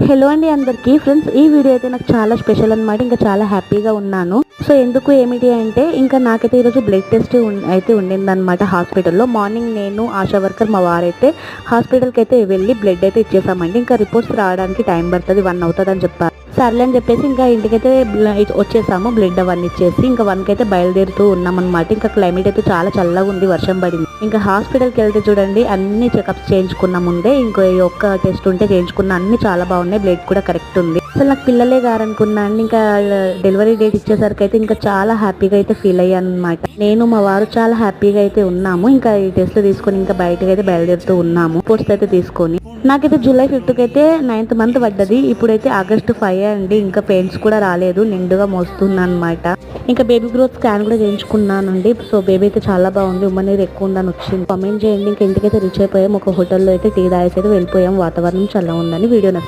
Hello అండి అందరికీ friends, ఈ వీడియో అయితే నాకు చాలా స్పెషల్ అనమాట. ఇంకా చాలా హ్యాపీగా ఉన్నాను. సో ఎందుకు ఏమిటి అంటే, ఇంకా నాకైతే ఈరోజు బ్లడ్ టెస్ట్ అయితే ఉండిందనమాట హాస్పిటల్లో. మార్నింగ్ నేను ఆశా వర్కర్ మా వారైతే హాస్పిటల్కి అయితే వెళ్ళి బ్లడ్ అయితే ఇచ్చేసామండి. ఇంకా రిపోర్ట్స్ రావడానికి టైం పడుతుంది, 1 అవుతుంది అని చెప్పారు. సర్లే అని చెప్పేసి ఇంకా ఇంటికైతే వచ్చేసాము. బ్లడ్ అవన్నీ ఇచ్చేసి ఇంకా 1కి అయితే బయలుదేరుతూ ఉన్నామన్నమాట. ఇంకా క్లైమేట్ అయితే చాలా చల్లగా ఉంది, వర్షం పడింది. ఇంకా హాస్పిటల్కి వెళ్తే చూడండి, అన్ని చెకప్స్ చేయించుకున్న ముందే ఇంకో ఒక్క టెస్ట్ ఉంటే చేయించుకున్న, అన్ని చాలా బాగున్నాయి. బ్లడ్ కూడా కరెక్ట్ ఉంది. అసలు నాకు పిల్లలే గారనుకున్నా అండి. ఇంకా డెలివరీ డేట్ ఇచ్చేసరికి అయితే ఇంకా చాలా హ్యాపీగా అయితే ఫీల్ అయ్యాను అనమాట. నేను మా వారు చాలా హ్యాపీగా అయితే ఉన్నాము. ఇంకా ఈ టెస్ట్ తీసుకొని ఇంకా బయటకు అయితే బయలుదేరుతూ ఉన్నాము, రిపోర్ట్స్ అయితే తీసుకొని. నాకైతే జూలై 5th అయితే 9th మంత్ పడ్డది. ఇప్పుడైతే August 5 అండి. ఇంకా పెయిన్స్ కూడా రాలేదు, నిండుగా మోస్తున్నా అనమాట. ఇంకా బేబీ గ్రోత్ స్కాన్ కూడా చేయించుకున్నానండి. సో బేబీ అయితే చాలా బాగుంది, ఉమ్మనీరు ఎక్కువ ఉందని వచ్చింది. కామెంట్ చేయండి. ఇంకా ఇంటికైతే రీచ్ అయిపోయాం. ఒక హోటల్లో అయితే టీ తాగేసి అయితే వెళ్ళిపోయాం. వాతావరణం చల్లగా ఉందని. వీడియో నచ్చితే